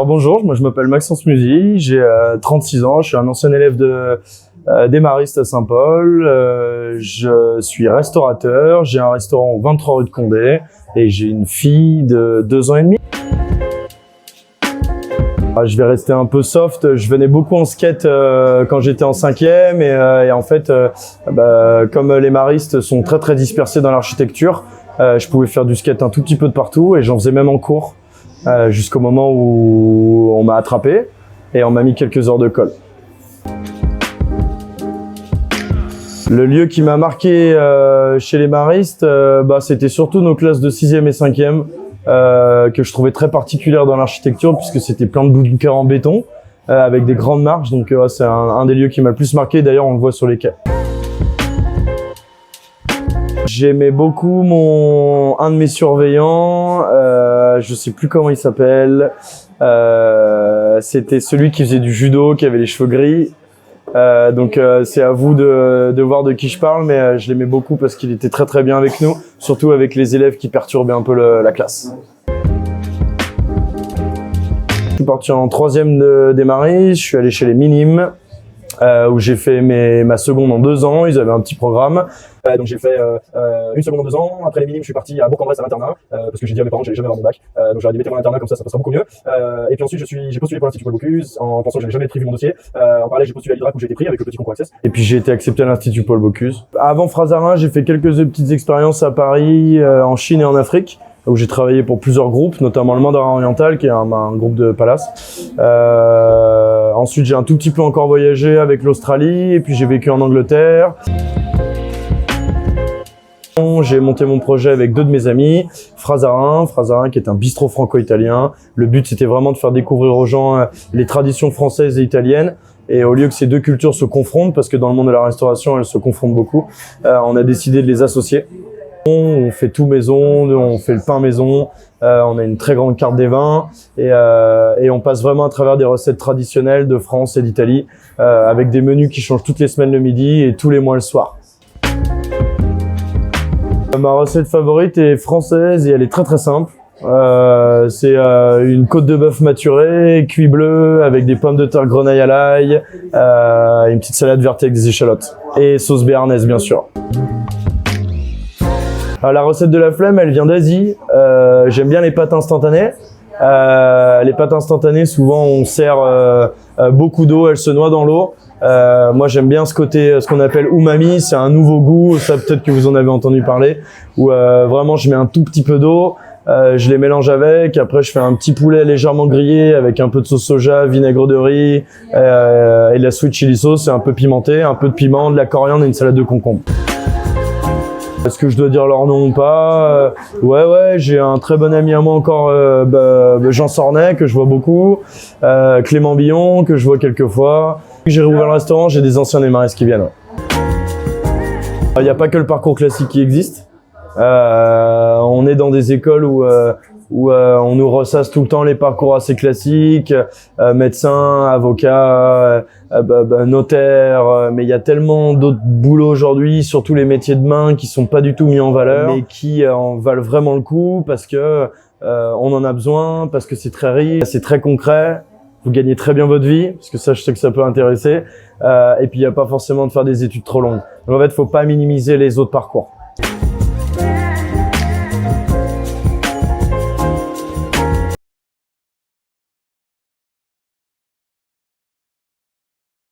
Alors bonjour, moi je m'appelle Maxence Musy, j'ai 36 ans, je suis un ancien élève des Maristes à Saint-Paul, je suis restaurateur, j'ai un restaurant au 23 rue de Condé et j'ai une fille de 2 ans et demi. Je vais rester un peu soft, je venais beaucoup en skate quand j'étais en 5e et en fait, comme les Maristes sont très dispersés dans l'architecture, je pouvais faire du skate un tout petit peu de partout et j'en faisais même en cours. Jusqu'au moment où on m'a attrapé et on m'a mis quelques heures de colle. Le lieu qui m'a marqué chez les Maristes, c'était surtout nos classes de 6e et 5e que je trouvais très particulières dans l'architecture puisque c'était plein de bunkers en béton avec des grandes marches. Donc c'est un des lieux qui m'a le plus marqué, d'ailleurs on le voit sur les quais. J'aimais beaucoup un de mes surveillants, je sais plus comment il s'appelle, c'était celui qui faisait du judo, qui avait les cheveux gris. Donc c'est à vous de voir de qui je parle, mais je l'aimais beaucoup parce qu'il était très bien avec nous, surtout avec les élèves qui perturbaient un peu la classe. Je suis parti en 3e des Maristes, je suis allé chez les Minimes. Où j'ai fait ma seconde en 2 ans, ils avaient un petit programme. Donc j'ai fait une seconde en 2 ans, après les Minimes je suis parti à Bourg-en-Bresse à l'internat, parce que j'ai dit à mes parents que j'allais jamais avoir mon bac. Donc j'aurais dit mettez-moi à l'internat, comme ça passera beaucoup mieux. Et puis ensuite j'ai postulé pour l'Institut Paul Bocuse, en pensant que j'allais jamais être pris vu mon dossier. En parallèle j'ai postulé à l'IDRAC où j'ai été pris avec le petit concours Access. Et puis j'ai été accepté à l'Institut Paul Bocuse. Avant Frazarin, j'ai fait quelques petites expériences à Paris, en Chine et en Afrique, où j'ai travaillé pour plusieurs groupes, notamment le Mandarin Oriental, qui est un groupe de Palace. Ensuite, j'ai un tout petit peu encore voyagé avec l'Australie, et puis j'ai vécu en Angleterre. J'ai monté mon projet avec 2 de mes amis, Frazarin qui est un bistrot franco-italien. Le but, c'était vraiment de faire découvrir aux gens les traditions françaises et italiennes. Et au lieu que ces 2 cultures se confrontent, parce que dans le monde de la restauration, elles se confrontent beaucoup, on a décidé de les associer. On fait tout maison, on fait le pain maison, on a une très grande carte des vins et on passe vraiment à travers des recettes traditionnelles de France et d'Italie avec des menus qui changent toutes les semaines le midi et tous les mois le soir. Ma recette favorite est française et elle est très simple. C'est une côte de bœuf maturée, cuit bleu avec des pommes de terre grenaille à l'ail, une petite salade verte avec des échalotes et sauce béarnaise bien sûr. La recette de la flemme, elle vient d'Asie. J'aime bien les pâtes instantanées. Les pâtes instantanées, souvent on sert beaucoup d'eau, elles se noient dans l'eau. Moi j'aime bien ce côté, ce qu'on appelle umami, c'est un nouveau goût, ça peut-être que vous en avez entendu parler, où vraiment je mets un tout petit peu d'eau, je les mélange avec, après je fais un petit poulet légèrement grillé avec un peu de sauce soja, vinaigre de riz et de la sweet chili sauce, c'est un peu pimenté, un peu de piment, de la coriandre et une salade de concombre. Est-ce que je dois dire leur nom ou pas? Ouais, j'ai un très bon ami à moi encore, Jean Sornet, que je vois beaucoup, Clément Billon, que je vois quelques fois. J'ai réouvert le restaurant, j'ai des anciens des Maristes qui viennent. Il n'y a pas que le parcours classique qui existe. On est dans des écoles où on nous ressasse tout le temps les parcours assez classiques, médecin, avocat, notaire, mais il y a tellement d'autres boulots aujourd'hui, surtout les métiers de main qui sont pas du tout mis en valeur, mais qui en valent vraiment le coup parce que on en a besoin, parce que c'est très riche, c'est très concret. Vous gagnez très bien votre vie, parce que ça, je sais que ça peut intéresser. Et puis, il n'y a pas forcément de faire des études trop longues. Donc, en fait, faut pas minimiser les autres parcours.